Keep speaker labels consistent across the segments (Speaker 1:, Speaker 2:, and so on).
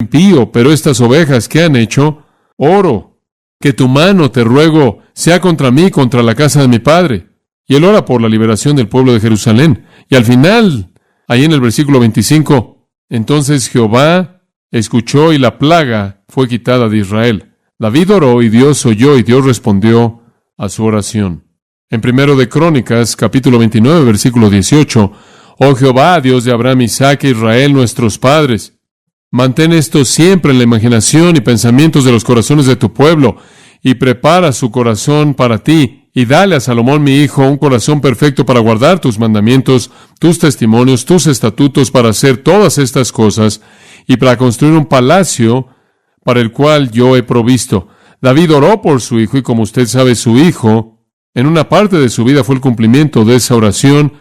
Speaker 1: impío, pero estas ovejas, ¿qué han hecho? Oro. Que tu mano, te ruego, sea contra mí, contra la casa de mi padre. Y él ora por la liberación del pueblo de Jerusalén. Y al final, ahí en el versículo 25, entonces Jehová escuchó y la plaga fue quitada de Israel. David oró y Dios oyó y Dios respondió a su oración. En 1 de Crónicas, capítulo 29, versículo 18, oh Jehová, Dios de Abraham, Isaac e Israel, nuestros padres, mantén esto siempre en la imaginación y pensamientos de los corazones de tu pueblo, y prepara su corazón para ti, y dale a Salomón mi hijo un corazón perfecto para guardar tus mandamientos, tus testimonios, tus estatutos, para hacer todas estas cosas, y para construir un palacio para el cual yo he provisto. David oró por su hijo, y como usted sabe, su hijo, en una parte de su vida fue el cumplimiento de esa oración,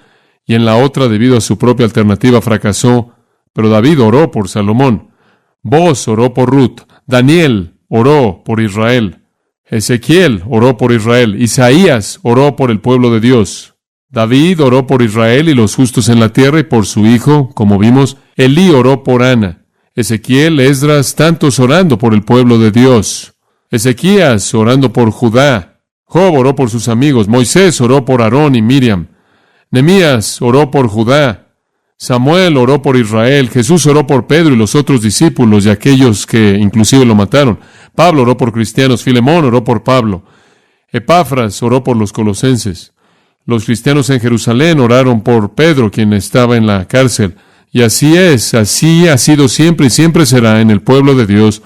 Speaker 1: y en la otra, debido a su propia alternativa, fracasó. Pero David oró por Salomón. Boaz oró por Ruth. Daniel oró por Israel. Ezequiel oró por Israel. Isaías oró por el pueblo de Dios. David oró por Israel y los justos en la tierra y por su hijo, como vimos. Elí oró por Ana. Ezequiel, Esdras, tantos orando por el pueblo de Dios. Ezequías orando por Judá. Job oró por sus amigos. Moisés oró por Aarón y Miriam. Nehemías oró por Judá. Samuel oró por Israel. Jesús oró por Pedro y los otros discípulos y aquellos que inclusive lo mataron. Pablo oró por cristianos. Filemón oró por Pablo. Epafras oró por los colosenses. Los cristianos en Jerusalén oraron por Pedro, quien estaba en la cárcel. Y así es, así ha sido siempre y siempre será en el pueblo de Dios.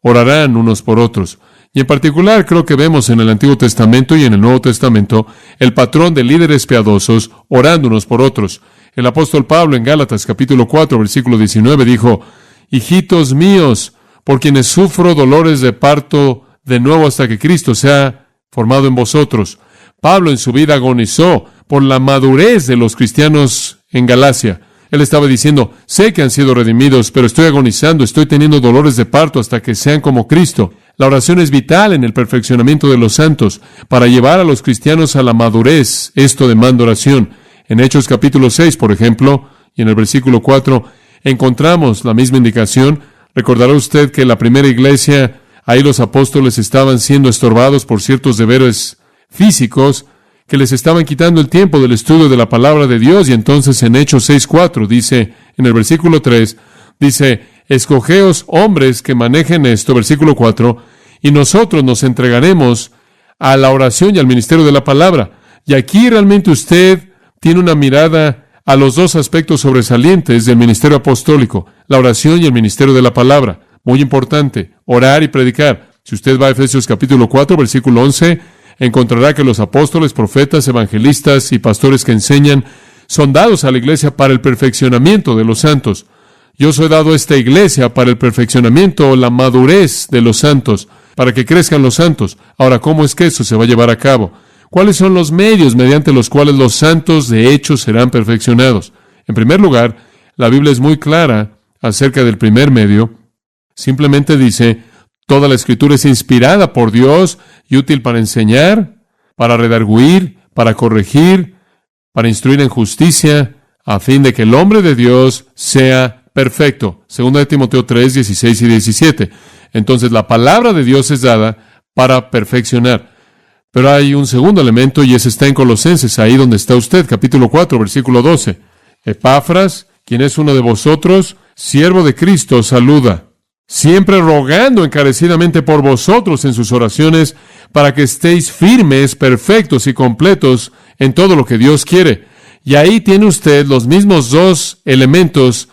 Speaker 1: Orarán unos por otros. Y en particular creo que vemos en el Antiguo Testamento y en el Nuevo Testamento el patrón de líderes piadosos orando unos por otros. El apóstol Pablo en Gálatas capítulo 4 versículo 19 dijo, hijitos míos, por quienes sufro dolores de parto de nuevo hasta que Cristo sea formado en vosotros. Pablo en su vida agonizó por la madurez de los cristianos en Galacia. Él estaba diciendo, sé que han sido redimidos, pero estoy agonizando, estoy teniendo dolores de parto hasta que sean como Cristo. La oración es vital en el perfeccionamiento de los santos. Para llevar a los cristianos a la madurez, esto demanda oración. En Hechos capítulo 6, por ejemplo, y en el versículo 4, encontramos la misma indicación. Recordará usted que en la primera iglesia, ahí los apóstoles estaban siendo estorbados por ciertos deberes físicos que les estaban quitando el tiempo del estudio de la palabra de Dios. Y entonces en Hechos 6:4 dice, en el versículo 3, dice, escogeos hombres que manejen esto, versículo 4, y nosotros nos entregaremos a la oración y al ministerio de la palabra. Y aquí realmente usted tiene una mirada a los dos aspectos sobresalientes del ministerio apostólico, la oración y el ministerio de la palabra. Muy importante, orar y predicar. Si usted va a Efesios capítulo 4, versículo 11, encontrará que los apóstoles, profetas, evangelistas y pastores que enseñan son dados a la iglesia para el perfeccionamiento de los santos. Yo soy dado a esta iglesia para el perfeccionamiento o la madurez de los santos, para que crezcan los santos. Ahora, ¿cómo es que eso se va a llevar a cabo? ¿Cuáles son los medios mediante los cuales los santos de hecho serán perfeccionados? En primer lugar, la Biblia es muy clara acerca del primer medio. Simplemente dice, toda la Escritura es inspirada por Dios y útil para enseñar, para redarguir, para corregir, para instruir en justicia, a fin de que el hombre de Dios sea perfecto. 2 Timoteo 3, 16 y 17. Entonces, la palabra de Dios es dada para perfeccionar. Pero hay un segundo elemento y ese está en Colosenses, ahí donde está usted, capítulo 4, versículo 12. Epafras, quien es uno de vosotros, siervo de Cristo, saluda, siempre rogando encarecidamente por vosotros en sus oraciones, para que estéis firmes, perfectos y completos en todo lo que Dios quiere. Y ahí tiene usted los mismos dos elementos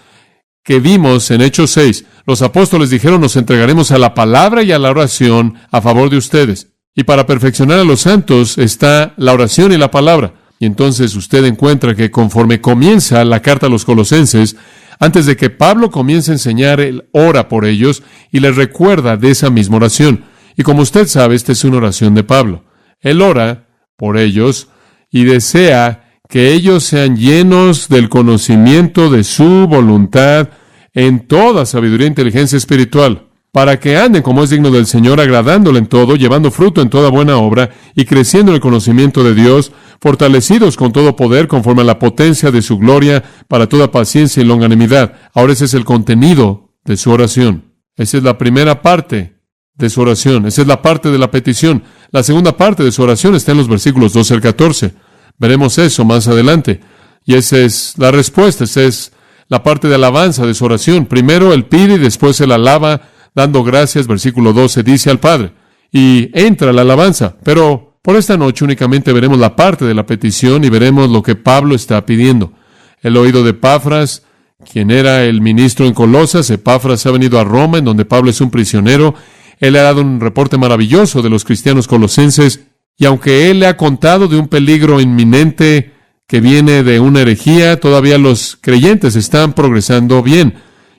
Speaker 1: que vimos en Hechos 6. Los apóstoles dijeron, nos entregaremos a la palabra y a la oración a favor de ustedes. Y para perfeccionar a los santos está la oración y la palabra. Y entonces usted encuentra que conforme comienza la carta a los Colosenses, antes de que Pablo comience a enseñar, él ora por ellos y les recuerda de esa misma oración. Y como usted sabe, esta es una oración de Pablo. Él ora por ellos y desea que ellos sean llenos del conocimiento de su voluntad en toda sabiduría e inteligencia espiritual, para que anden como es digno del Señor, agradándole en todo, llevando fruto en toda buena obra y creciendo en el conocimiento de Dios, fortalecidos con todo poder conforme a la potencia de su gloria, para toda paciencia y longanimidad. Ahora ese es el contenido de su oración. Esa es la primera parte de su oración. Esa es la parte de la petición. La segunda parte de su oración está en los versículos 12 al 14. Veremos eso más adelante. Y esa es la respuesta. Esa es la parte de alabanza de su oración. Primero él pide y después él alaba, dando gracias. Versículo 12 dice al Padre. Y entra la alabanza. Pero por esta noche únicamente veremos la parte de la petición y veremos lo que Pablo está pidiendo. El oído de Epafras, quien era el ministro en Colosas. Epafras ha venido a Roma, en donde Pablo es un prisionero. Él ha dado un reporte maravilloso de los cristianos colosenses, y aunque él le ha contado de un peligro inminente que viene de una herejía, todavía los creyentes están progresando bien.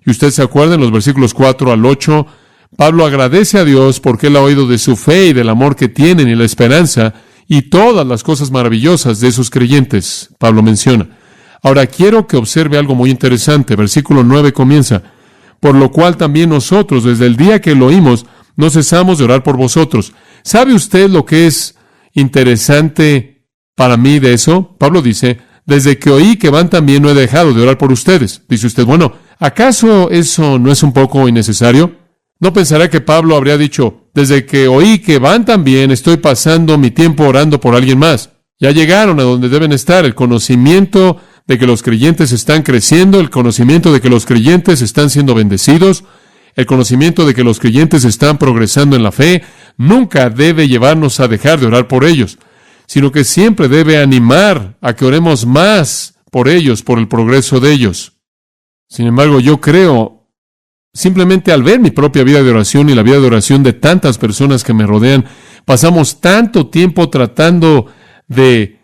Speaker 1: Y usted se acuerda en los versículos 4 al 8, Pablo agradece a Dios porque él ha oído de su fe y del amor que tienen y la esperanza y todas las cosas maravillosas de sus creyentes. Pablo menciona. Ahora quiero que observe algo muy interesante. Versículo 9 comienza. Por lo cual también nosotros, desde el día que lo oímos, no cesamos de orar por vosotros. ¿Sabe usted lo que es interesante para mí de eso? Pablo dice, desde que oí que van también no he dejado de orar por ustedes. Dice usted, bueno, ¿acaso eso no es un poco innecesario? ¿No pensará que Pablo habría dicho, desde que oí que van también estoy pasando mi tiempo orando por alguien más? Ya llegaron a donde deben estar, el conocimiento de que los creyentes están creciendo, el conocimiento de que los creyentes están siendo bendecidos, el conocimiento de que los creyentes están progresando en la fe, nunca debe llevarnos a dejar de orar por ellos, sino que siempre debe animar a que oremos más por ellos, por el progreso de ellos. Sin embargo, yo creo, simplemente al ver mi propia vida de oración y la vida de oración de tantas personas que me rodean, pasamos tanto tiempo tratando de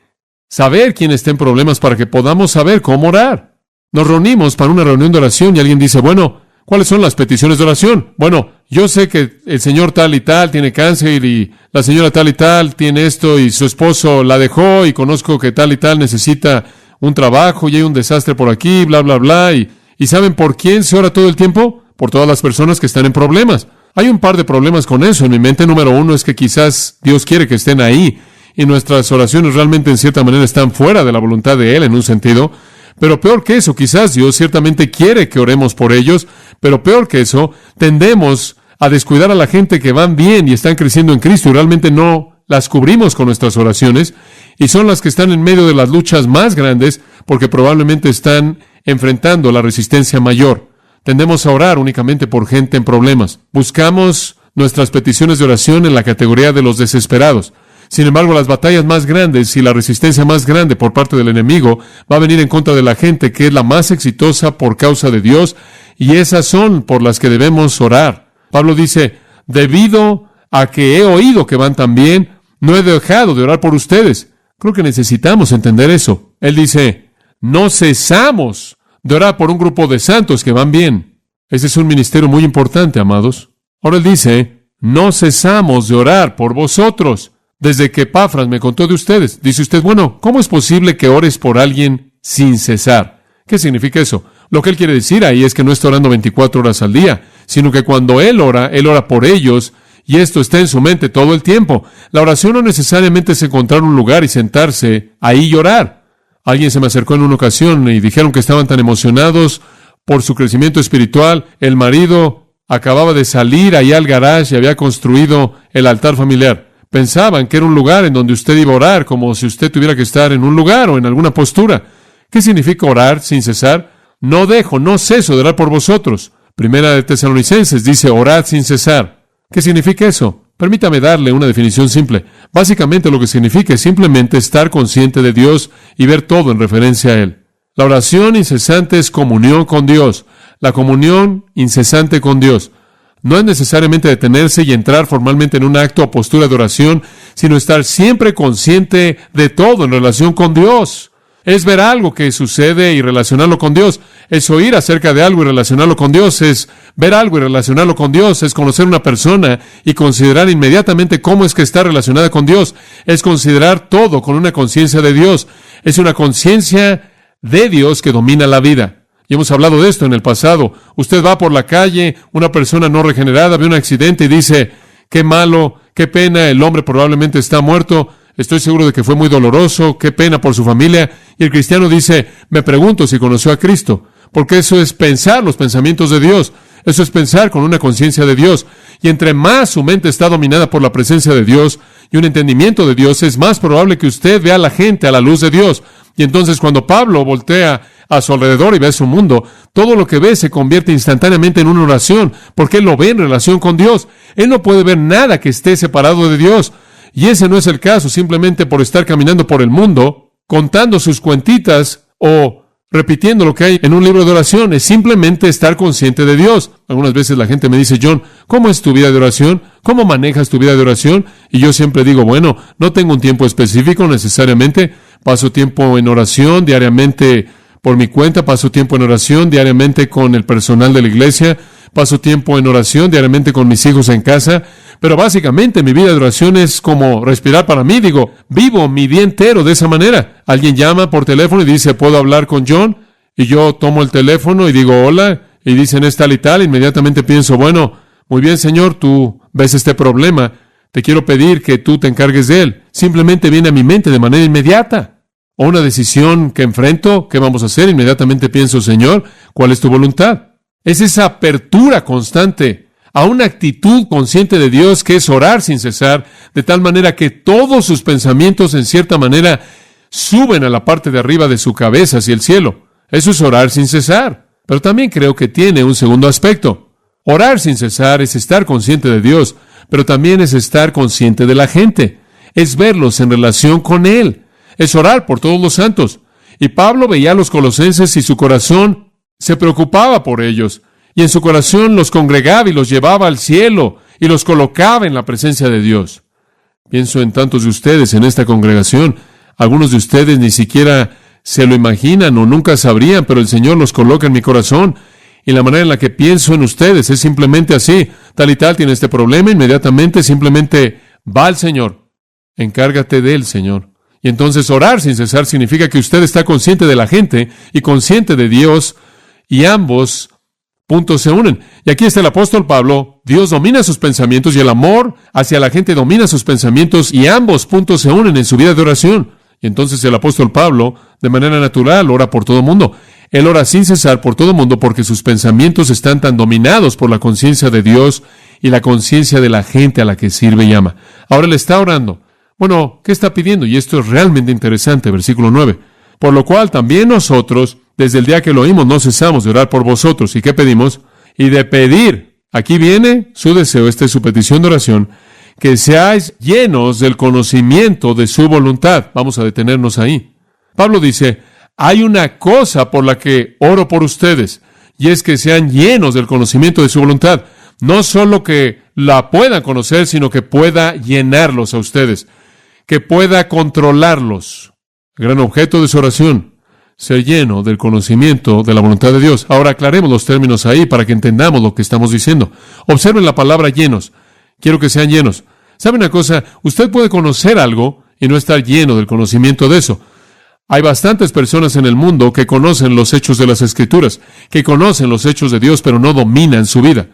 Speaker 1: saber quién está en problemas para que podamos saber cómo orar. Nos reunimos para una reunión de oración y alguien dice, bueno, ¿cuáles son las peticiones de oración? Bueno, yo sé que el señor tal y tal tiene cáncer y la señora tal y tal tiene esto y su esposo la dejó y conozco que tal y tal necesita un trabajo y hay un desastre por aquí, bla, bla, bla. ¿Y saben por quién se ora todo el tiempo? Por todas las personas que están en problemas. Hay un par de problemas con eso. En mi mente, número uno, es que quizás Dios quiere que estén ahí y nuestras oraciones realmente en cierta manera están fuera de la voluntad de Él en un sentido. Pero peor que eso, quizás Dios ciertamente quiere que oremos por ellos, pero peor que eso, tendemos a descuidar a la gente que van bien y están creciendo en Cristo y realmente no las cubrimos con nuestras oraciones y son las que están en medio de las luchas más grandes porque probablemente están enfrentando la resistencia mayor. Tendemos a orar únicamente por gente en problemas. Buscamos nuestras peticiones de oración en la categoría de los desesperados. Sin embargo, las batallas más grandes y la resistencia más grande por parte del enemigo va a venir en contra de la gente que es la más exitosa por causa de Dios, y esas son por las que debemos orar. Pablo dice, debido a que he oído que van tan bien, no he dejado de orar por ustedes. Creo que necesitamos entender eso. Él dice, no cesamos de orar por un grupo de santos que van bien. Ese es un ministerio muy importante, amados. Ahora él dice, no cesamos de orar por vosotros. Desde que Epafras me contó de ustedes. Dice usted, bueno, ¿cómo es posible que ores por alguien sin cesar? ¿Qué significa eso? Lo que él quiere decir ahí es que no está orando 24 horas al día, sino que cuando él ora por ellos, y esto está en su mente todo el tiempo. La oración no necesariamente es encontrar un lugar y sentarse ahí y orar. Alguien se me acercó en una ocasión y dijeron que estaban tan emocionados por su crecimiento espiritual. El marido acababa de salir allá al garage y había construido el altar familiar. Pensaban que era un lugar en donde usted iba a orar, como si usted tuviera que estar en un lugar o en alguna postura. ¿Qué significa orar sin cesar? No ceso de orar por vosotros. Primera de Tesalonicenses dice, orad sin cesar. ¿Qué significa eso? Permítame darle una definición simple. Básicamente lo que significa es simplemente estar consciente de Dios y ver todo en referencia a Él. La oración incesante es comunión con Dios. La comunión incesante con Dios. No es necesariamente detenerse y entrar formalmente en un acto o postura de oración, sino estar siempre consciente de todo en relación con Dios. Es ver algo que sucede y relacionarlo con Dios. Es oír acerca de algo y relacionarlo con Dios. Es ver algo y relacionarlo con Dios. Es conocer una persona y considerar inmediatamente cómo es que está relacionada con Dios. Es considerar todo con una conciencia de Dios. Es una conciencia de Dios que domina la vida. Y hemos hablado de esto en el pasado. Usted va por la calle, una persona no regenerada ve un accidente y dice, qué malo, qué pena, el hombre probablemente está muerto, estoy seguro de que fue muy doloroso, qué pena por su familia. Y el cristiano dice, me pregunto si conoció a Cristo, porque eso es pensar los pensamientos de Dios. Eso es pensar con una conciencia de Dios. Y entre más su mente está dominada por la presencia de Dios y un entendimiento de Dios, es más probable que usted vea a la gente a la luz de Dios. Y entonces cuando Pablo voltea a su alrededor y ve su mundo, todo lo que ve se convierte instantáneamente en una oración, porque él lo ve en relación con Dios. Él no puede ver nada que esté separado de Dios. Y ese no es el caso, simplemente por estar caminando por el mundo, contando sus cuentitas o repitiendo lo que hay en un libro de oración. Es simplemente estar consciente de Dios. Algunas veces la gente me dice, John, ¿cómo es tu vida de oración? ¿Cómo manejas tu vida de oración? Y yo siempre digo, bueno, no tengo un tiempo específico necesariamente. Paso tiempo en oración diariamente por mi cuenta, paso tiempo en oración diariamente con el personal de la iglesia, paso tiempo en oración diariamente con mis hijos en casa, pero básicamente mi vida de oración es como respirar para mí. Digo, vivo mi día entero de esa manera. Alguien llama por teléfono y dice, ¿puedo hablar con John? Y yo tomo el teléfono y digo, hola, y dicen es tal y tal. Inmediatamente pienso, bueno, muy bien, Señor, tú ves este problema, te quiero pedir que tú te encargues de él. Simplemente viene a mi mente de manera inmediata. O una decisión que enfrento, ¿qué vamos a hacer? Inmediatamente pienso, Señor, ¿cuál es tu voluntad? Es esa apertura constante a una actitud consciente de Dios que es orar sin cesar, de tal manera que todos sus pensamientos en cierta manera suben a la parte de arriba de su cabeza hacia el cielo. Eso es orar sin cesar. Pero también creo que tiene un segundo aspecto. Orar sin cesar es estar consciente de Dios, pero también es estar consciente de la gente. Es verlos en relación con Él. Es orar por todos los santos. Y Pablo veía a los colosenses y su corazón se preocupaba por ellos. Y en su corazón los congregaba y los llevaba al cielo y los colocaba en la presencia de Dios. Pienso en tantos de ustedes en esta congregación. Algunos de ustedes ni siquiera se lo imaginan o nunca sabrían, pero el Señor los coloca en mi corazón. Y la manera en la que pienso en ustedes es simplemente así. Tal y tal tiene este problema, inmediatamente simplemente va al Señor. Encárgate de él, Señor. Y entonces orar sin cesar significa que usted está consciente de la gente y consciente de Dios, y ambos puntos se unen. Y aquí está el apóstol Pablo. Dios domina sus pensamientos y el amor hacia la gente domina sus pensamientos, y ambos puntos se unen en su vida de oración. Y entonces el apóstol Pablo, de manera natural, ora por todo el mundo. Él ora sin cesar por todo el mundo porque sus pensamientos están tan dominados por la conciencia de Dios y la conciencia de la gente a la que sirve y ama. Ahora él está orando. Bueno, ¿qué está pidiendo? Y esto es realmente interesante, versículo 9. Por lo cual también nosotros, desde el día que lo oímos, no cesamos de orar por vosotros. ¿Y qué pedimos? Y de pedir. Aquí viene su deseo, esta es su petición de oración, que seáis llenos del conocimiento de su voluntad. Vamos a detenernos ahí. Pablo dice, hay una cosa por la que oro por ustedes, y es que sean llenos del conocimiento de su voluntad. No solo que la puedan conocer, sino que pueda llenarlos a ustedes, que pueda controlarlos. El gran objeto de su oración, ser lleno del conocimiento de la voluntad de Dios. Ahora aclaremos los términos ahí para que entendamos lo que estamos diciendo. Observen la palabra llenos. Quiero que sean llenos. ¿Sabe una cosa? Usted puede conocer algo y no estar lleno del conocimiento de eso. Hay bastantes personas en el mundo que conocen los hechos de las Escrituras, que conocen los hechos de Dios, pero no dominan su vida.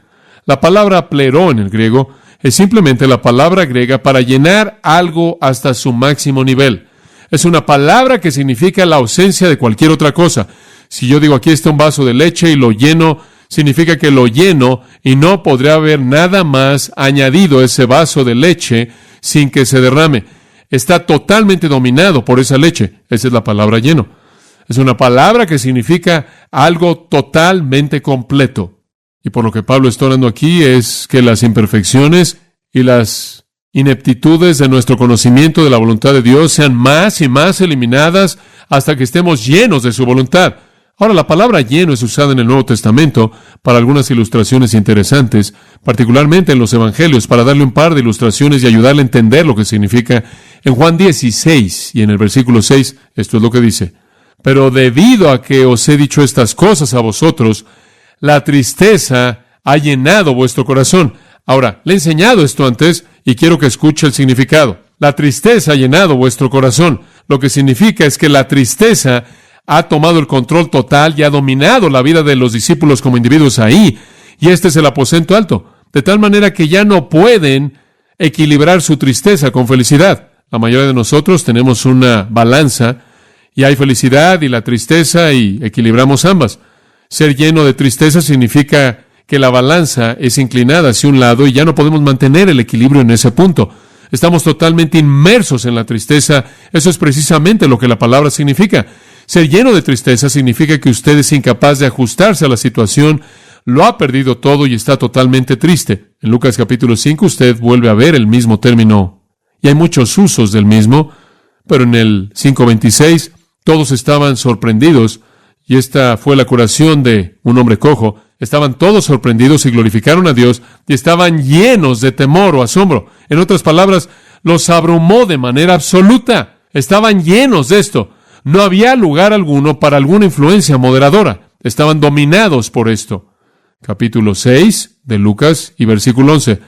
Speaker 1: La palabra pleró en el griego es simplemente la palabra griega para llenar algo hasta su máximo nivel. Es una palabra que significa la ausencia de cualquier otra cosa. Si yo digo aquí está un vaso de leche y lo lleno, significa que lo lleno y no podría haber nada más añadido a ese vaso de leche sin que se derrame. Está totalmente dominado por esa leche. Esa es la palabra lleno. Es una palabra que significa algo totalmente completo. Y por lo que Pablo está orando aquí es que las imperfecciones y las ineptitudes de nuestro conocimiento de la voluntad de Dios sean más y más eliminadas hasta que estemos llenos de su voluntad. Ahora, la palabra lleno es usada en el Nuevo Testamento para algunas ilustraciones interesantes, particularmente en los Evangelios, para darle un par de ilustraciones y ayudarle a entender lo que significa. En Juan 16 y en el versículo 6, esto es lo que dice: pero debido a que os he dicho estas cosas a vosotros, la tristeza ha llenado vuestro corazón. Ahora, le he enseñado esto antes y quiero que escuche el significado. La tristeza ha llenado vuestro corazón. Lo que significa es que la tristeza ha tomado el control total y ha dominado la vida de los discípulos como individuos ahí. Y este es el aposento alto. De tal manera que ya no pueden equilibrar su tristeza con felicidad. La mayoría de nosotros tenemos una balanza y hay felicidad y la tristeza y equilibramos ambas. Ser lleno de tristeza significa que la balanza es inclinada hacia un lado y ya no podemos mantener el equilibrio en ese punto. Estamos totalmente inmersos en la tristeza. Eso es precisamente lo que la palabra significa. Ser lleno de tristeza significa que usted es incapaz de ajustarse a la situación, lo ha perdido todo y está totalmente triste. En Lucas capítulo 5 usted vuelve a ver el mismo término, y hay muchos usos del mismo, pero en el 5:26 todos estaban sorprendidos, y esta fue la curación de un hombre cojo. Estaban todos sorprendidos y glorificaron a Dios, y estaban llenos de temor o asombro. En otras palabras, los abrumó de manera absoluta. Estaban llenos de esto. No había lugar alguno para alguna influencia moderadora. Estaban dominados por esto. Capítulo 6 de Lucas y versículo 11.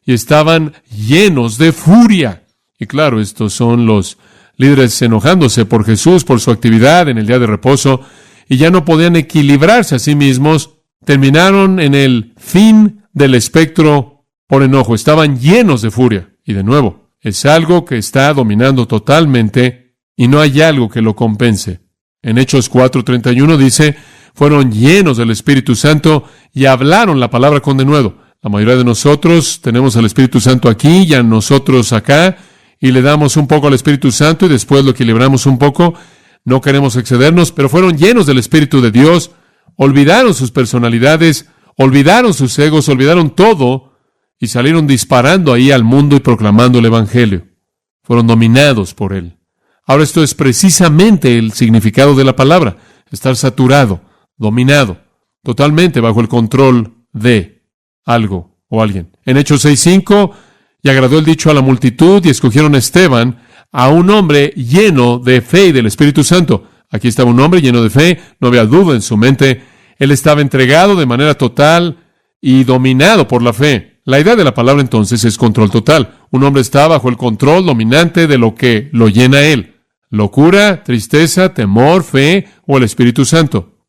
Speaker 1: Y estaban llenos de furia. Y claro, estos son los líderes enojándose por Jesús, por su actividad en el día de reposo, y ya no podían equilibrarse a sí mismos. Terminaron en el fin del espectro por enojo. Estaban llenos de furia. Y de nuevo, es algo que está dominando totalmente y no hay algo que lo compense. En Hechos 4:31 dice, fueron llenos del Espíritu Santo y hablaron la palabra con denuedo. La mayoría de nosotros tenemos al Espíritu Santo aquí y a nosotros acá, y le damos un poco al Espíritu Santo y después lo equilibramos un poco. No queremos excedernos, pero fueron llenos del Espíritu de Dios, olvidaron sus personalidades, olvidaron sus egos, olvidaron todo y salieron disparando ahí al mundo y proclamando el Evangelio. Fueron dominados por Él. Ahora esto es precisamente el significado de la palabra, estar saturado, dominado, totalmente bajo el control de algo o alguien. En Hechos 6:5, y agradó el dicho a la multitud y escogieron a Esteban, a un hombre lleno de fe y del Espíritu Santo. Aquí estaba un hombre lleno de fe, no había duda en su mente. Él estaba entregado de manera total y dominado por la fe. La idea de la palabra entonces es control total. Un hombre está bajo el control dominante de lo que lo llena a él. Locura, tristeza, temor, fe o el Espíritu Santo.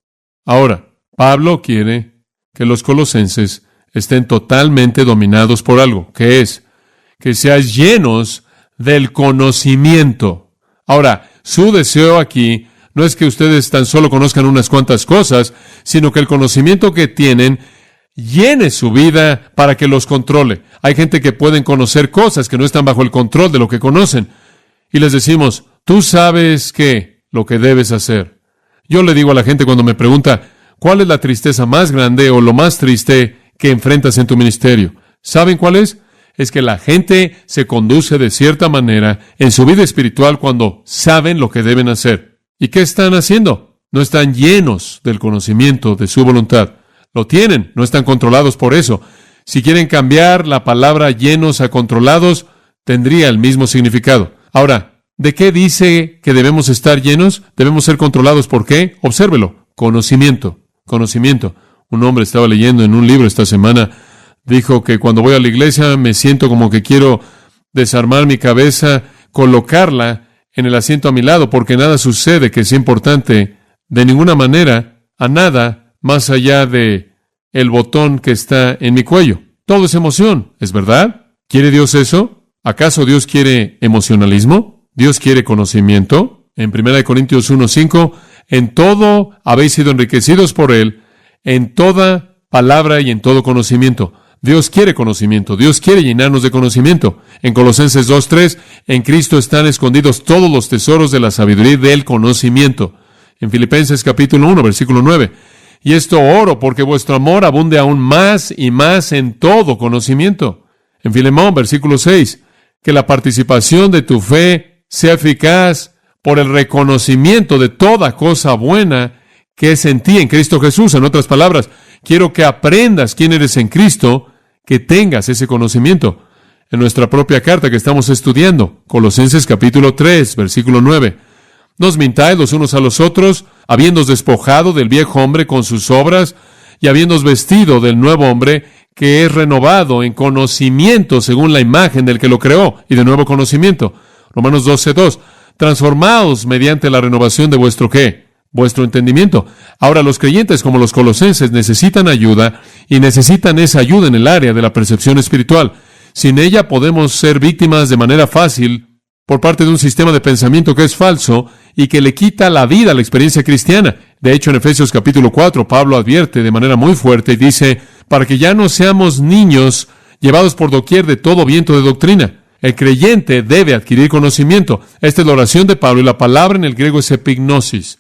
Speaker 1: Ahora, Pablo quiere que los colosenses estén totalmente dominados por algo, que es que seas llenos del conocimiento. Ahora, su deseo aquí no es que ustedes tan solo conozcan unas cuantas cosas, sino que el conocimiento que tienen llene su vida para que los controle. Hay gente que pueden conocer cosas que no están bajo el control de lo que conocen. Y les decimos, tú sabes lo que debes hacer. Yo le digo a la gente cuando me pregunta, ¿cuál es la tristeza más grande o lo más triste que enfrentas en tu ministerio? ¿Saben cuál es? Es que la gente se conduce de cierta manera en su vida espiritual cuando saben lo que deben hacer. ¿Y qué están haciendo? No están llenos del conocimiento de su voluntad. Lo tienen, no están controlados por eso. Si quieren cambiar la palabra llenos a controlados, tendría el mismo significado. Ahora, ¿de qué dice que debemos estar llenos? Debemos ser controlados. ¿Por qué? Obsérvelo. Conocimiento. Conocimiento. Un hombre estaba leyendo en un libro esta semana, dijo que cuando voy a la iglesia me siento como que quiero desarmar mi cabeza, colocarla en el asiento a mi lado, porque nada sucede que sea importante de ninguna manera a nada más allá de el botón que está en mi cuello. Todo es emoción, ¿es verdad? ¿Quiere Dios eso? ¿Acaso Dios quiere emocionalismo? ¿Dios quiere conocimiento? En 1 Corintios 1:5, en todo habéis sido enriquecidos por Él, en toda palabra y en todo conocimiento. Dios quiere conocimiento, Dios quiere llenarnos de conocimiento. En Colosenses 2:3, en Cristo están escondidos todos los tesoros de la sabiduría y del conocimiento. En Filipenses capítulo 1, versículo 9, y esto oro porque vuestro amor abunde aún más y más en todo conocimiento. En Filemón, versículo 6, que la participación de tu fe sea eficaz por el reconocimiento de toda cosa buena que es en ti, en Cristo Jesús. En otras palabras, quiero que aprendas quién eres en Cristo, que tengas ese conocimiento. En nuestra propia carta que estamos estudiando, Colosenses capítulo 3, versículo 9, no os mintáis los unos a los otros, habiéndoos despojado del viejo hombre con sus obras, y habiéndoos vestido del nuevo hombre, que es renovado en conocimiento según la imagen del que lo creó, y de nuevo conocimiento. Romanos 12:2, transformaos mediante la renovación de vuestro ¿qué? Vuestro entendimiento. Ahora, los creyentes como los colosenses necesitan ayuda, y necesitan esa ayuda en el área de la percepción espiritual. Sin ella podemos ser víctimas de manera fácil por parte de un sistema de pensamiento que es falso y que le quita la vida a la experiencia cristiana. De hecho, en Efesios capítulo 4, Pablo advierte de manera muy fuerte y dice, para que ya no seamos niños llevados por doquier de todo viento de doctrina. El creyente debe adquirir conocimiento. Esta es la oración de Pablo, y la palabra en el griego es epignosis.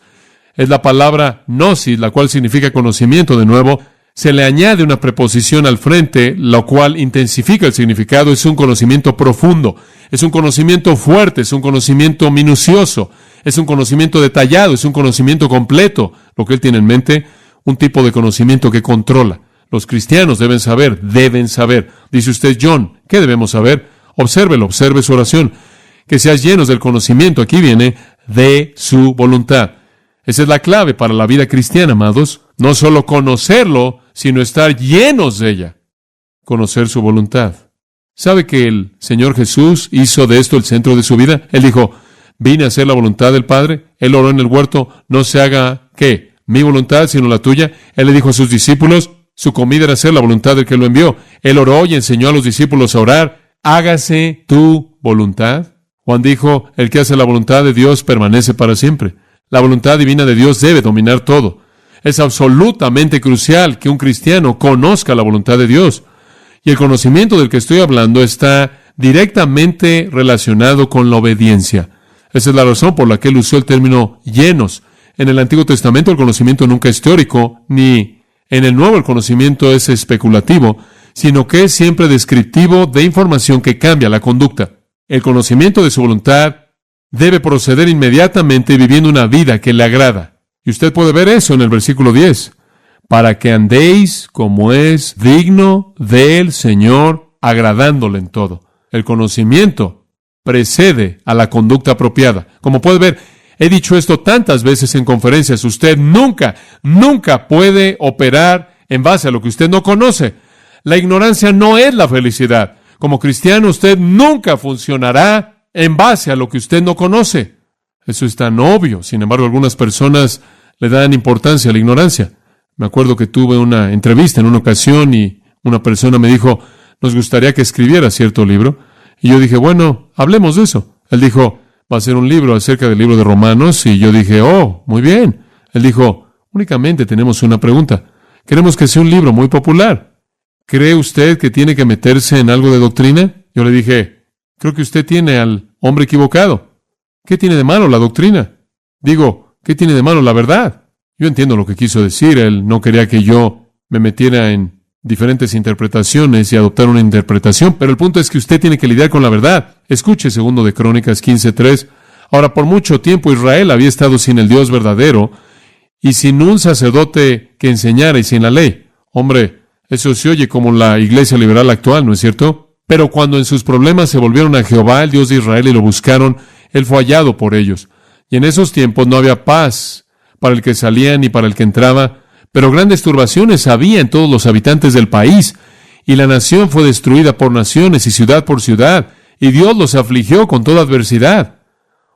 Speaker 1: Es la palabra gnosis, la cual significa conocimiento. De nuevo, se le añade una preposición al frente, lo cual intensifica el significado. Es un conocimiento profundo, es un conocimiento fuerte, es un conocimiento minucioso, es un conocimiento detallado, es un conocimiento completo. Lo que él tiene en mente, un tipo de conocimiento que controla. Los cristianos deben saber. Dice usted, John, ¿qué debemos saber? Obsérvelo, observe su oración. Que seas llenos del conocimiento, aquí viene, de su voluntad. Esa es la clave para la vida cristiana, amados. No solo conocerlo, sino estar llenos de ella. Conocer su voluntad. ¿Sabe que el Señor Jesús hizo de esto el centro de su vida? Él dijo, vine a hacer la voluntad del Padre. Él oró en el huerto, no se haga, ¿qué? Mi voluntad, sino la tuya. Él le dijo a sus discípulos, su comida era hacer la voluntad del que lo envió. Él oró y enseñó a los discípulos a orar, hágase tu voluntad. Juan dijo, el que hace la voluntad de Dios permanece para siempre. La voluntad divina de Dios debe dominar todo. Es absolutamente crucial que un cristiano conozca la voluntad de Dios. Y el conocimiento del que estoy hablando está directamente relacionado con la obediencia. Esa es la razón por la que él usó el término llenos. En el Antiguo Testamento el conocimiento nunca es teórico, ni en el Nuevo el conocimiento es especulativo, sino que es siempre descriptivo de información que cambia la conducta. El conocimiento de su voluntad debe proceder inmediatamente viviendo una vida que le agrada. Y usted puede ver eso en el versículo 10. Para que andéis como es digno del Señor, agradándole en todo. El conocimiento precede a la conducta apropiada. Como puede ver, he dicho esto tantas veces en conferencias. Usted nunca puede operar en base a lo que usted no conoce. La ignorancia no es la felicidad. Como cristiano, usted nunca funcionará en base a lo que usted no conoce. Eso es tan obvio. Sin embargo, algunas personas le dan importancia a la ignorancia. Me acuerdo que tuve una entrevista en una ocasión y una persona me dijo, nos gustaría que escribiera cierto libro. Y yo dije, bueno, hablemos de eso. Él dijo, va a ser un libro acerca del libro de Romanos. Y yo dije, oh, muy bien. Él dijo, únicamente tenemos una pregunta. Queremos que sea un libro muy popular. ¿Cree usted que tiene que meterse en algo de doctrina? Yo le dije, creo que usted tiene al hombre equivocado. ¿Qué tiene de malo la doctrina? Digo, ¿qué tiene de malo la verdad? Yo entiendo lo que quiso decir. Él no quería que yo me metiera en diferentes interpretaciones y adoptar una interpretación, pero el punto es que usted tiene que lidiar con la verdad. Escuche 2 de Crónicas 15:3. Ahora, por mucho tiempo Israel había estado sin el Dios verdadero y sin un sacerdote que enseñara y sin la ley. Hombre, eso se oye como la iglesia liberal actual, ¿no es cierto? Pero cuando en sus problemas se volvieron a Jehová, el Dios de Israel, y lo buscaron, Él fue hallado por ellos. Y en esos tiempos no había paz para el que salía ni para el que entraba, pero grandes turbaciones había en todos los habitantes del país, y la nación fue destruida por naciones y ciudad por ciudad, y Dios los afligió con toda adversidad.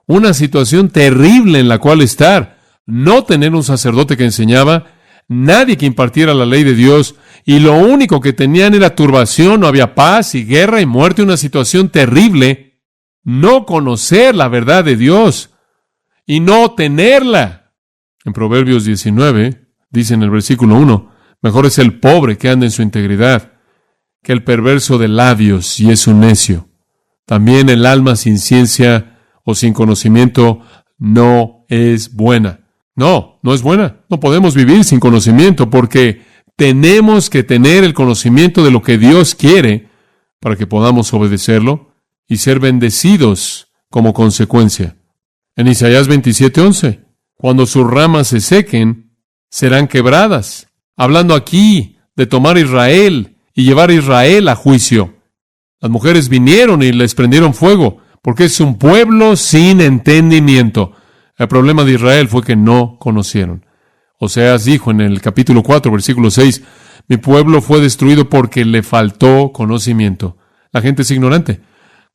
Speaker 1: Una situación terrible en la cual estar, no tener un sacerdote que enseñaba, nadie que impartiera la ley de Dios, y lo único que tenían era turbación, no había paz y guerra y muerte, una situación terrible. No conocer la verdad de Dios y no tenerla. En Proverbios 19, dice en el versículo 1, mejor es el pobre que anda en su integridad que el perverso de labios y es un necio. También el alma sin ciencia o sin conocimiento no es buena. No es buena. No podemos vivir sin conocimiento porque tenemos que tener el conocimiento de lo que Dios quiere para que podamos obedecerlo y ser bendecidos como consecuencia. En Isaías 27:11, cuando sus ramas se sequen, serán quebradas. Hablando aquí de tomar a Israel y llevar a Israel a juicio. Las mujeres vinieron y les prendieron fuego porque es un pueblo sin entendimiento. El problema de Israel fue que no conocieron. Oseas dijo en el capítulo 4, versículo 6, mi pueblo fue destruido porque le faltó conocimiento. La gente es ignorante.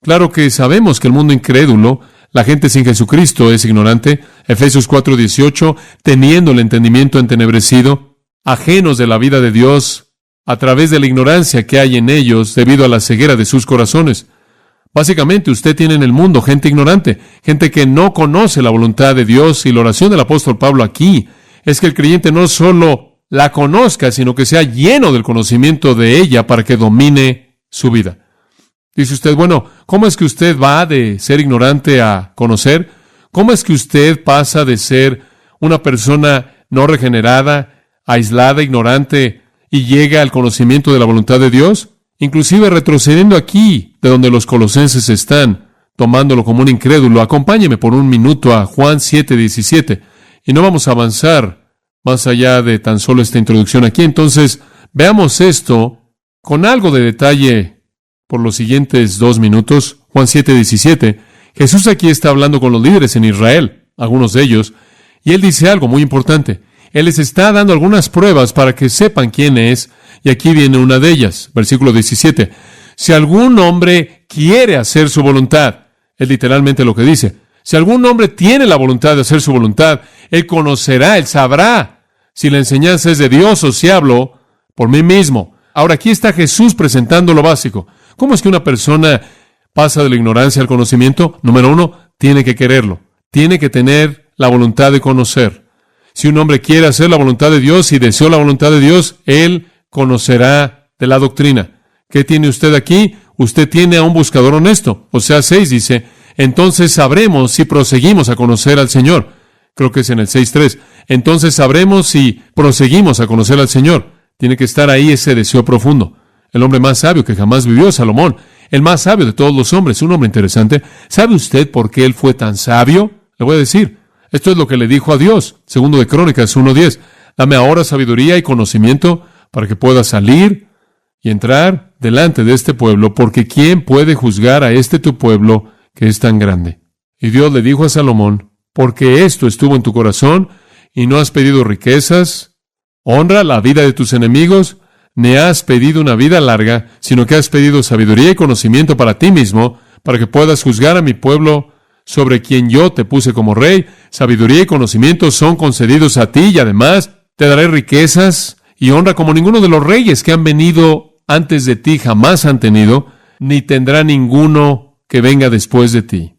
Speaker 1: Claro que sabemos que el mundo incrédulo, la gente sin Jesucristo es ignorante. Efesios 4:18, teniendo el entendimiento entenebrecido, ajenos de la vida de Dios, a través de la ignorancia que hay en ellos debido a la ceguera de sus corazones. Básicamente, usted tiene en el mundo gente ignorante, gente que no conoce la voluntad de Dios, y la oración del apóstol Pablo aquí es que el creyente no solo la conozca, sino que sea lleno del conocimiento de ella para que domine su vida. Dice usted, bueno, ¿cómo es que usted va de ser ignorante a conocer? ¿Cómo es que usted pasa de ser una persona no regenerada, aislada, ignorante, y llega al conocimiento de la voluntad de Dios? Inclusive retrocediendo aquí, de donde los colosenses están, tomándolo como un incrédulo, acompáñeme por un minuto a Juan 7:17, y no vamos a avanzar más allá de tan solo esta introducción aquí. Entonces, veamos esto con algo de detalle por los siguientes 2 minutos. Juan 7:17. Jesús aquí está hablando con los líderes en Israel, algunos de ellos, y Él dice algo muy importante. Él les está dando algunas pruebas para que sepan quién es, y aquí viene una de ellas. Versículo 17. Si algún hombre quiere hacer su voluntad, es literalmente lo que dice. Si algún hombre tiene la voluntad de hacer su voluntad, él conocerá, él sabrá si la enseñanza es de Dios o si hablo por mí mismo. Ahora, aquí está Jesús presentando lo básico. ¿Cómo es que una persona pasa de la ignorancia al conocimiento? Número 1, tiene que quererlo. Tiene que tener la voluntad de conocer. Si un hombre quiere hacer la voluntad de Dios y desea la voluntad de Dios, él conocerá de la doctrina. ¿Qué tiene usted aquí? Usted tiene a un buscador honesto. Oseas 6 dice, entonces sabremos si proseguimos a conocer al Señor. Creo que es en el 6:3. Entonces sabremos si proseguimos a conocer al Señor. Tiene que estar ahí ese deseo profundo. El hombre más sabio que jamás vivió, Salomón, el más sabio de todos los hombres, un hombre interesante. ¿Sabe usted por qué él fue tan sabio? Le voy a decir. Esto es lo que le dijo a Dios. Segundo de Crónicas 1:10. Dame ahora sabiduría y conocimiento para que pueda salir y entrar delante de este pueblo, porque ¿quién puede juzgar a este tu pueblo que es tan grande? Y Dios le dijo a Salomón, porque esto estuvo en tu corazón y no has pedido riquezas, honra, la vida de tus enemigos, ni has pedido una vida larga, sino que has pedido sabiduría y conocimiento para ti mismo, para que puedas juzgar a mi pueblo sobre quien yo te puse como rey. Sabiduría y conocimiento son concedidos a ti y además te daré riquezas y honra como ninguno de los reyes que han venido antes de ti jamás han tenido, ni tendrá ninguno que venga después de ti.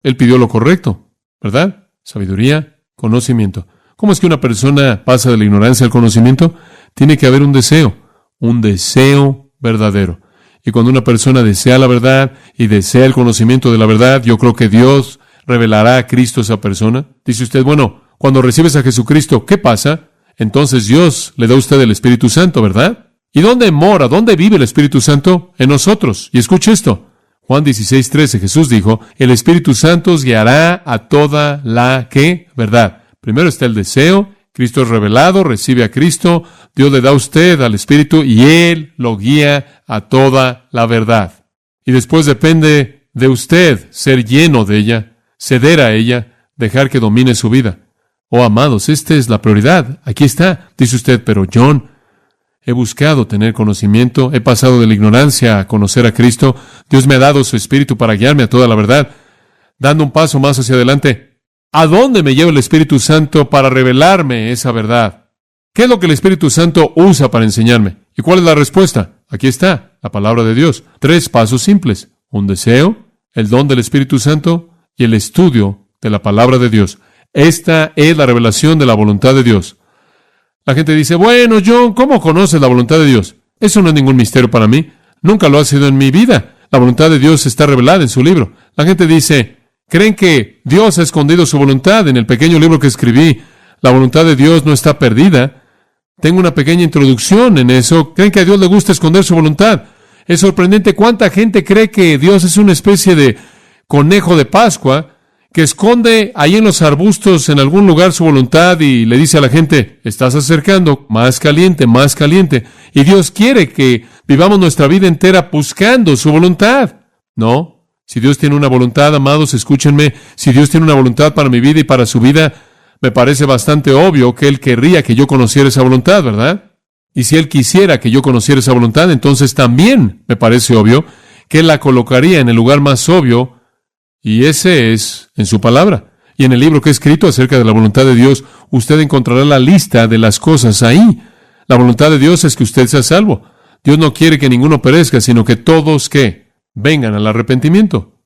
Speaker 1: Él pidió lo correcto, ¿verdad? Sabiduría, conocimiento. ¿Cómo es que una persona pasa de la ignorancia al conocimiento? Tiene que haber un deseo verdadero. Y cuando una persona desea la verdad y desea el conocimiento de la verdad, yo creo que Dios revelará a Cristo a esa persona. Dice usted, bueno, cuando recibes a Jesucristo, ¿qué pasa? Entonces Dios le da a usted el Espíritu Santo, ¿verdad? ¿Y dónde mora, dónde vive el Espíritu Santo? En nosotros. Y escuche esto. Juan 16:13, Jesús dijo, el Espíritu Santo os guiará a toda la, ¿qué? Verdad. Primero está el deseo, Cristo es revelado, recibe a Cristo, Dios le da a usted al Espíritu y Él lo guía a toda la verdad. Y después depende de usted ser lleno de ella, ceder a ella, dejar que domine su vida. Oh, amados, esta es la prioridad. Aquí está. Dice usted, pero John, he buscado tener conocimiento, he pasado de la ignorancia a conocer a Cristo, Dios me ha dado su Espíritu para guiarme a toda la verdad. Dando un paso más hacia adelante, ¿a dónde me lleva el Espíritu Santo para revelarme esa verdad? ¿Qué es lo que el Espíritu Santo usa para enseñarme? ¿Y cuál es la respuesta? Aquí está, la palabra de Dios. 3 pasos simples. Un deseo, el don del Espíritu Santo y el estudio de la palabra de Dios. Esta es la revelación de la voluntad de Dios. La gente dice, bueno, John, ¿cómo conoces la voluntad de Dios? Eso no es ningún misterio para mí. Nunca lo ha sido en mi vida. La voluntad de Dios está revelada en su libro. La gente dice, ¿creen que Dios ha escondido su voluntad en el pequeño libro que escribí? La voluntad de Dios no está perdida. Tengo una pequeña introducción en eso. ¿Creen que a Dios le gusta esconder su voluntad? Es sorprendente cuánta gente cree que Dios es una especie de conejo de Pascua que esconde ahí en los arbustos en algún lugar su voluntad y le dice a la gente, estás acercando, más caliente, más caliente. Y Dios quiere que vivamos nuestra vida entera buscando su voluntad. No, si Dios tiene una voluntad, amados, escúchenme, si Dios tiene una voluntad para mi vida y para su vida, me parece bastante obvio que Él querría que yo conociera esa voluntad, ¿verdad? Y si Él quisiera que yo conociera esa voluntad, entonces también me parece obvio que Él la colocaría en el lugar más obvio. Y ese es en su palabra. Y en el libro que he escrito acerca de la voluntad de Dios, usted encontrará la lista de las cosas ahí. La voluntad de Dios es que usted sea salvo. Dios no quiere que ninguno perezca, sino que todos, ¿qué? Vengan al arrepentimiento.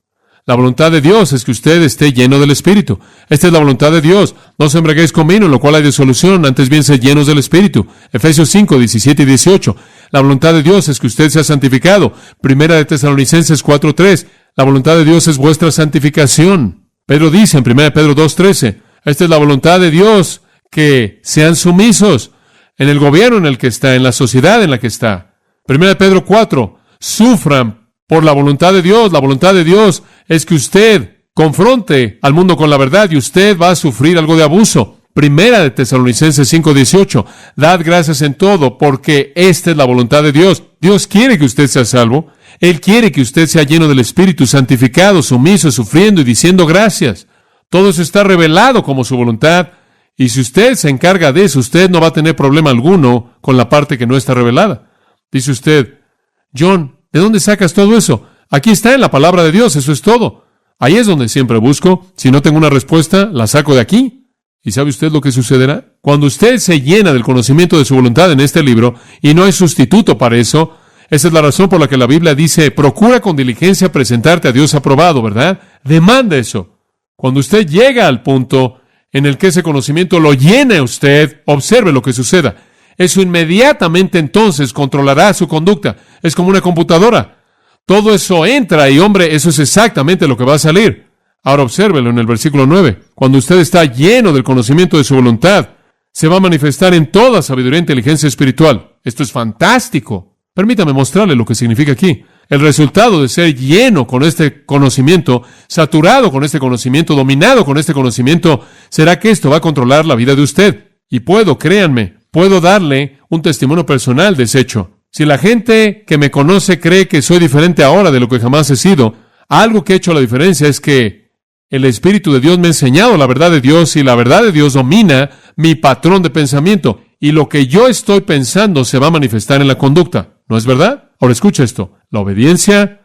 Speaker 1: La voluntad de Dios es que usted esté lleno del Espíritu. Esta es la voluntad de Dios. No os embriaguéis con vino, en lo cual hay disolución, antes bien sed llenos del Espíritu. Efesios 5, 17 y 18. La voluntad de Dios es que usted sea santificado. Primera de Tesalonicenses 4, 3. La voluntad de Dios es vuestra santificación. Pedro dice en 1 Pedro 2, 13. Esta es la voluntad de Dios, que sean sumisos en el gobierno en el que está, en la sociedad en la que está. 1 Pedro 4. Sufran por la voluntad de Dios. La voluntad de Dios es que usted confronte al mundo con la verdad y usted va a sufrir algo de abuso. Primera de Tesalonicenses 5:18. Dad gracias en todo, porque esta es la voluntad de Dios. Dios quiere que usted sea salvo. Él quiere que usted sea lleno del Espíritu, santificado, sumiso, sufriendo y diciendo gracias. Todo eso está revelado como su voluntad. Y si usted se encarga de eso, usted no va a tener problema alguno con la parte que no está revelada. Dice usted, John, ¿de dónde sacas todo eso? Aquí está en la palabra de Dios, eso es todo. Ahí es donde siempre busco. Si no tengo una respuesta, la saco de aquí. ¿Y sabe usted lo que sucederá? Cuando usted se llena del conocimiento de su voluntad en este libro, y no hay sustituto para eso, esa es la razón por la que la Biblia dice, procura con diligencia presentarte a Dios aprobado, ¿verdad? Demanda eso. Cuando usted llega al punto en el que ese conocimiento lo llene a usted, observe lo que suceda. Eso inmediatamente entonces controlará su conducta. Es como una computadora. Todo eso entra y, hombre, eso es exactamente lo que va a salir. Ahora obsérvelo en el versículo 9. Cuando usted está lleno del conocimiento de su voluntad, se va a manifestar en toda sabiduría e inteligencia espiritual. Esto es fantástico. Permítame mostrarle lo que significa aquí. El resultado de ser lleno con este conocimiento, saturado con este conocimiento, dominado con este conocimiento, será que esto va a controlar la vida de usted. Y créanme, puedo darle un testimonio personal de ese hecho. Si la gente que me conoce cree que soy diferente ahora de lo que jamás he sido, algo que ha hecho la diferencia es que el Espíritu de Dios me ha enseñado la verdad de Dios y la verdad de Dios domina mi patrón de pensamiento. Y lo que yo estoy pensando se va a manifestar en la conducta. ¿No es verdad? Ahora escucha esto. La obediencia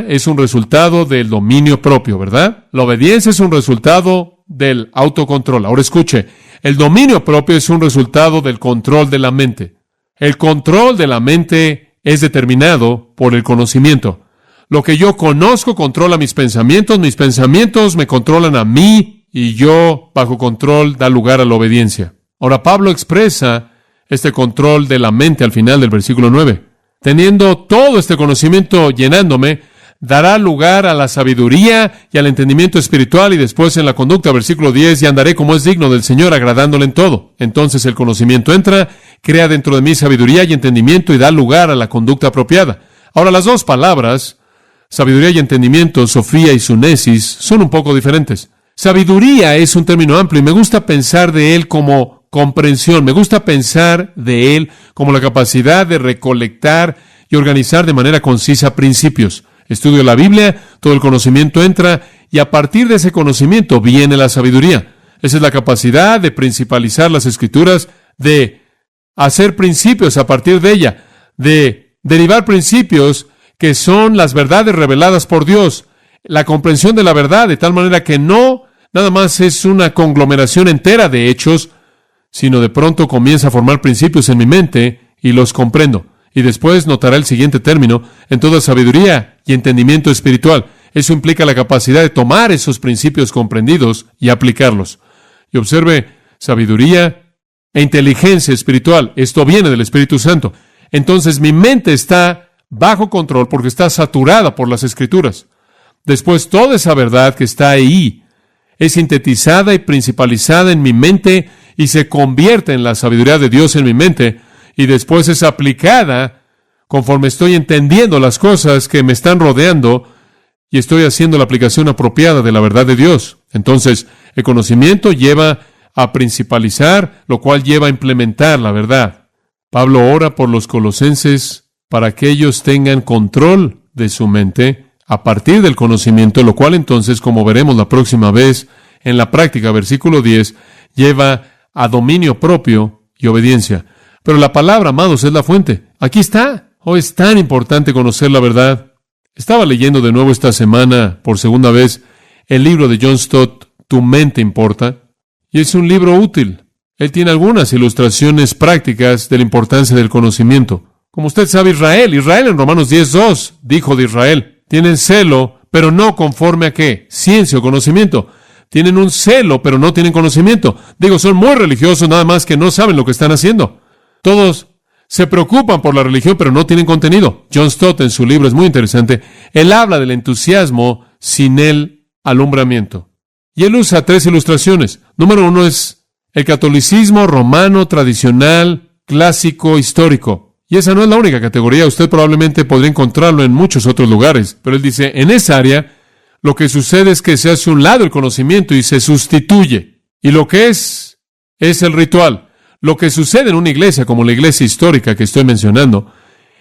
Speaker 1: es un resultado del dominio propio, ¿verdad? La obediencia es un resultado del autocontrol. Ahora escuche. El dominio propio es un resultado del control de la mente. El control de la mente es determinado por el conocimiento. Lo que yo conozco controla mis pensamientos me controlan a mí, y yo, bajo control, da lugar a la obediencia. Ahora, Pablo expresa este control de la mente al final del versículo 9. Teniendo todo este conocimiento llenándome, dará lugar a la sabiduría y al entendimiento espiritual, y después en la conducta, versículo 10, y andaré como es digno del Señor, agradándole en todo. Entonces el conocimiento entra, crea dentro de mí sabiduría y entendimiento, y da lugar a la conducta apropiada. Ahora, las dos palabras, sabiduría y entendimiento, Sofía y sunesis, son un poco diferentes. Sabiduría es un término amplio, y me gusta pensar de él como comprensión. Me gusta pensar de él como la capacidad de recolectar y organizar de manera concisa principios. Estudio la Biblia, todo el conocimiento entra, y a partir de ese conocimiento viene la sabiduría. Esa es la capacidad de principalizar las Escrituras, de hacer principios a partir de ella, de derivar principios que son las verdades reveladas por Dios, la comprensión de la verdad, de tal manera que no nada más es una conglomeración entera de hechos, sino de pronto comienza a formar principios en mi mente y los comprendo. Y después notará el siguiente término, en toda sabiduría y entendimiento espiritual. Eso implica la capacidad de tomar esos principios comprendidos y aplicarlos. Y observe, sabiduría e inteligencia espiritual. Esto viene del Espíritu Santo. Entonces mi mente está bajo control porque está saturada por las Escrituras. Después toda esa verdad que está ahí es sintetizada y principalizada en mi mente y se convierte en la sabiduría de Dios en mi mente, y después es aplicada conforme estoy entendiendo las cosas que me están rodeando y estoy haciendo la aplicación apropiada de la verdad de Dios. Entonces, el conocimiento lleva a principalizar, lo cual lleva a implementar la verdad. Pablo ora por los colosenses para que ellos tengan control de su mente a partir del conocimiento, lo cual entonces, como veremos la próxima vez en la práctica, versículo 10, lleva a dominio propio y obediencia. Pero la palabra, amados, es la fuente. Aquí está. Oh, es tan importante conocer la verdad. Estaba leyendo de nuevo esta semana, por segunda vez, el libro de John Stott, Tu mente importa. Y es un libro útil. Él tiene algunas ilustraciones prácticas de la importancia del conocimiento. Como usted sabe, Israel en Romanos 10:2 dijo de Israel, tienen celo, pero no conforme a ¿qué? Ciencia o conocimiento. Tienen un celo, pero no tienen conocimiento. Digo, son muy religiosos, nada más que no saben lo que están haciendo. Todos se preocupan por la religión, pero no tienen contenido. John Stott, en su libro, es muy interesante. Él habla del entusiasmo sin el alumbramiento. Y él usa 3 ilustraciones. Número 1 es el catolicismo romano, tradicional, clásico, histórico. Y esa no es la única categoría. Usted probablemente podría encontrarlo en muchos otros lugares. Pero él dice, en esa área, lo que sucede es que se hace a un lado el conocimiento y se sustituye. Y lo que es el ritual. Lo que sucede en una iglesia, como la iglesia histórica que estoy mencionando,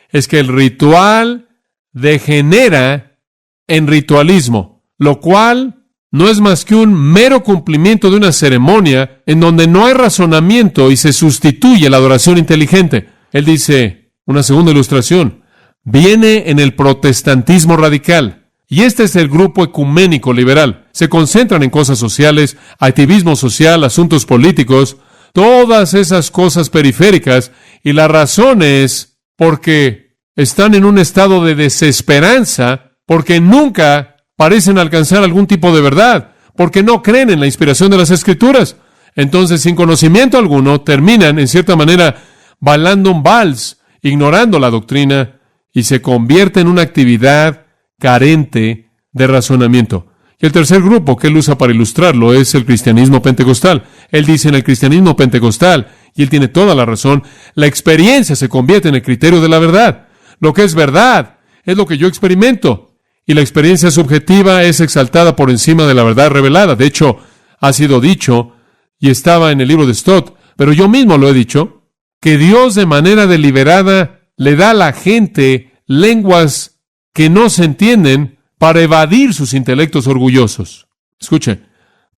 Speaker 1: es que el ritual degenera en ritualismo, lo cual no es más que un mero cumplimiento de una ceremonia en donde no hay razonamiento y se sustituye la adoración inteligente. Él dice, una segunda ilustración, viene en el protestantismo radical. Y este es el grupo ecuménico liberal. Se concentran en cosas sociales, activismo social, asuntos políticos, todas esas cosas periféricas, y la razón es porque están en un estado de desesperanza, porque nunca parecen alcanzar algún tipo de verdad, porque no creen en la inspiración de las Escrituras. Entonces, sin conocimiento alguno, terminan, en cierta manera, bailando un vals, ignorando la doctrina, y se convierte en una actividad carente de razonamiento. Y el tercer grupo que él usa para ilustrarlo es el cristianismo pentecostal. Él dice en el cristianismo pentecostal, y él tiene toda la razón, la experiencia se convierte en el criterio de la verdad. Lo que es verdad es lo que yo experimento, y la experiencia subjetiva es exaltada por encima de la verdad revelada. De hecho, ha sido dicho, y estaba en el libro de Stott, pero yo mismo lo he dicho, que Dios de manera deliberada le da a la gente lenguas que no se entienden para evadir sus intelectos orgullosos. Escuche,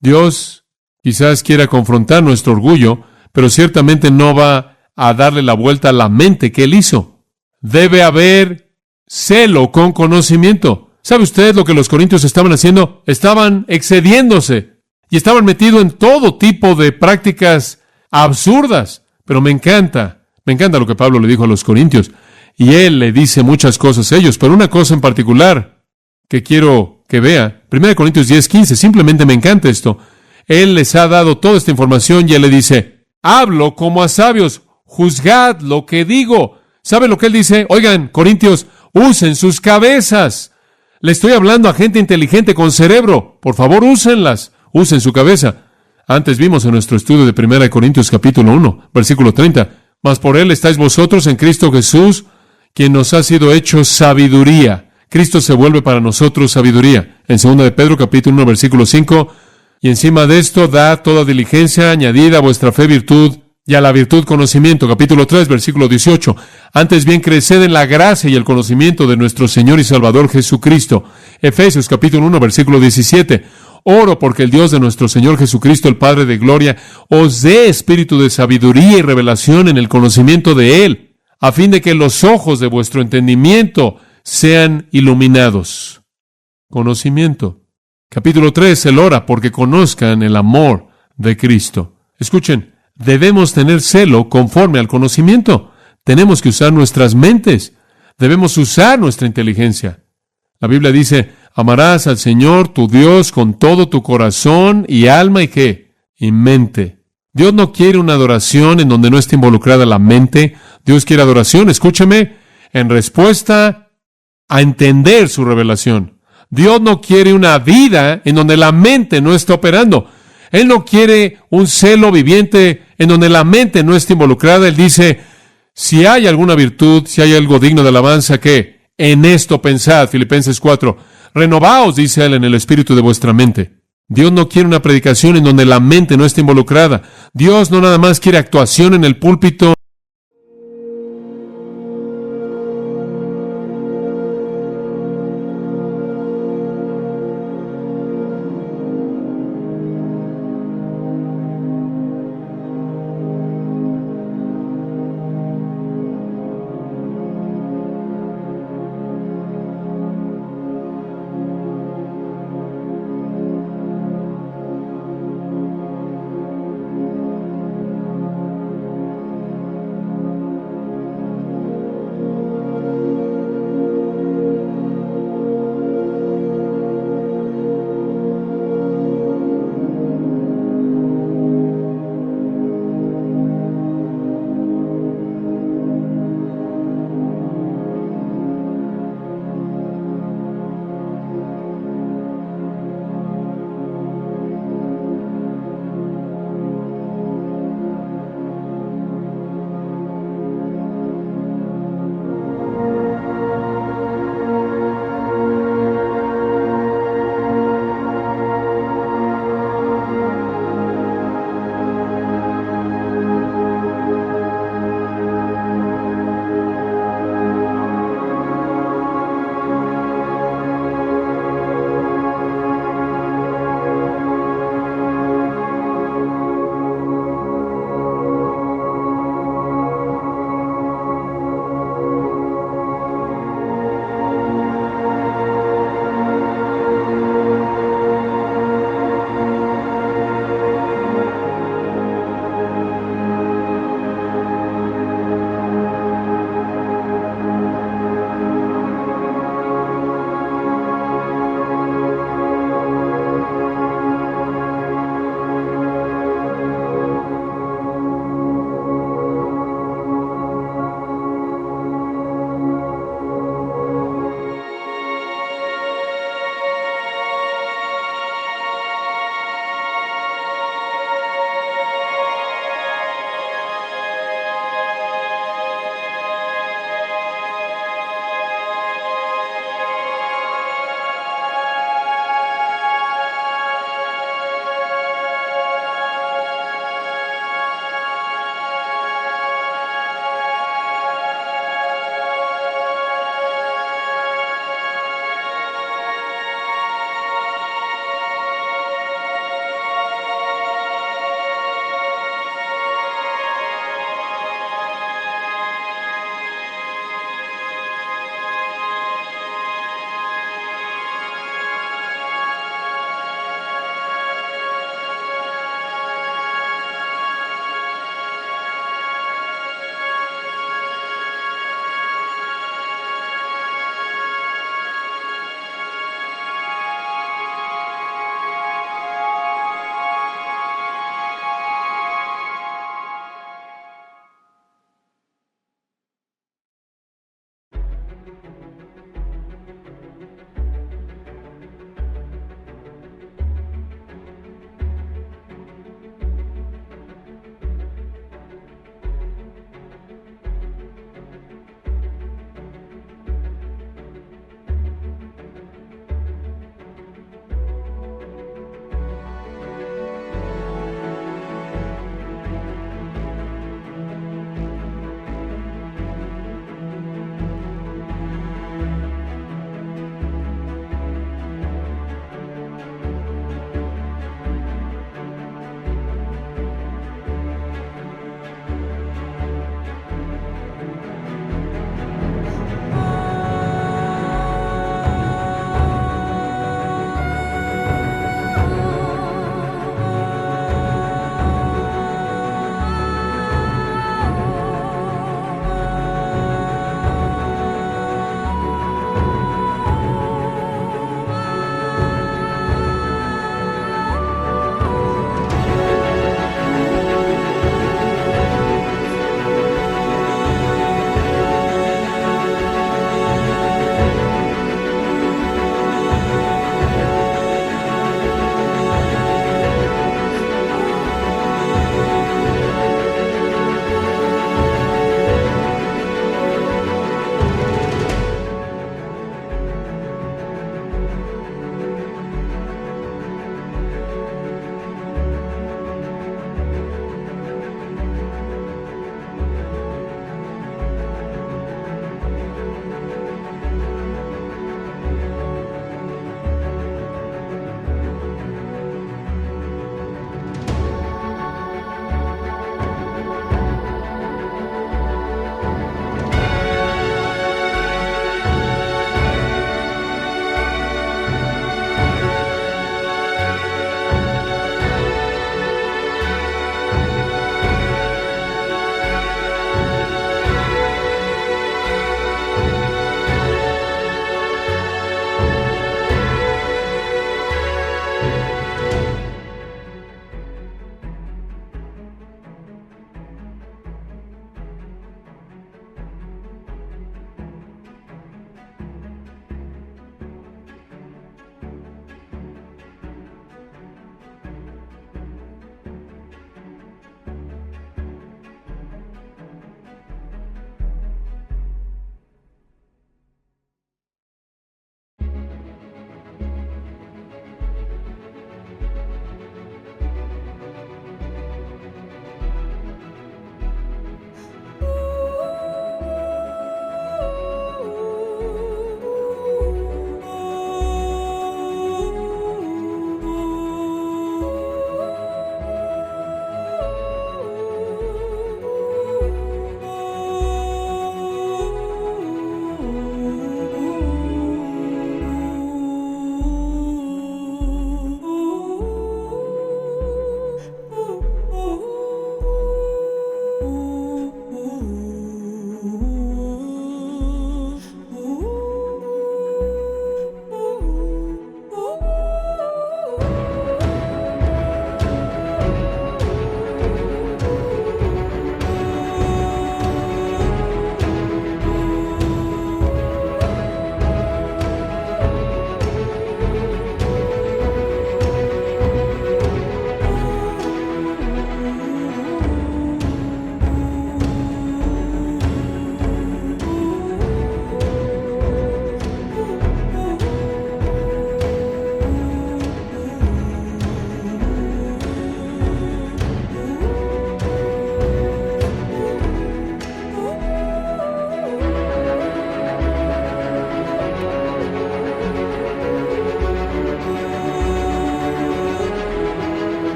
Speaker 1: Dios quizás quiera confrontar nuestro orgullo, pero ciertamente no va a darle la vuelta a la mente que Él hizo. Debe haber celo con conocimiento. ¿Sabe usted lo que los corintios estaban haciendo? Estaban excediéndose y estaban metidos en todo tipo de prácticas absurdas. Pero me encanta lo que Pablo le dijo a los corintios. Y él le dice muchas cosas a ellos, pero una cosa en particular que quiero que vea, 1 Corintios 10:15, simplemente me encanta esto. Él les ha dado toda esta información y él le dice, hablo como a sabios, juzgad lo que digo. ¿Sabe lo que él dice? Oigan, corintios, usen sus cabezas. Le estoy hablando a gente inteligente con cerebro. Por favor, úsenlas. Usen su cabeza. Antes vimos en nuestro estudio de 1 Corintios capítulo 1, versículo 30. Mas por él estáis vosotros en Cristo Jesús, quien nos ha sido hecho sabiduría. Cristo se vuelve para nosotros sabiduría. En 2 de Pedro capítulo 1, versículo 5. Y encima de esto, dad toda diligencia, añadida a vuestra fe virtud, y a la virtud conocimiento. Capítulo 3, versículo 18. Antes bien creced en la gracia y el conocimiento de nuestro Señor y Salvador Jesucristo. Efesios capítulo 1, versículo 17. Oro porque el Dios de nuestro Señor Jesucristo, el Padre de gloria, os dé espíritu de sabiduría y revelación en el conocimiento de Él, a fin de que los ojos de vuestro entendimiento sean iluminados. Conocimiento. Capítulo 3, Él ora porque conozcan el amor de Cristo. Escuchen, debemos tener celo conforme al conocimiento. Tenemos que usar nuestras mentes. Debemos usar nuestra inteligencia. La Biblia dice, amarás al Señor tu Dios con todo tu corazón y alma y ¿qué? Y mente. Dios no quiere una adoración en donde no esté involucrada la mente. Dios quiere adoración, escúcheme, en respuesta a entender su revelación. Dios no quiere una vida en donde la mente no está operando. Él no quiere un celo viviente en donde la mente no esté involucrada. Él dice, si hay alguna virtud, si hay algo digno de alabanza, ¿qué? En esto pensad, Filipenses 4. Renovaos, dice Él, en el espíritu de vuestra mente. Dios no quiere una predicación en donde la mente no esté involucrada. Dios no nada más quiere actuación en el púlpito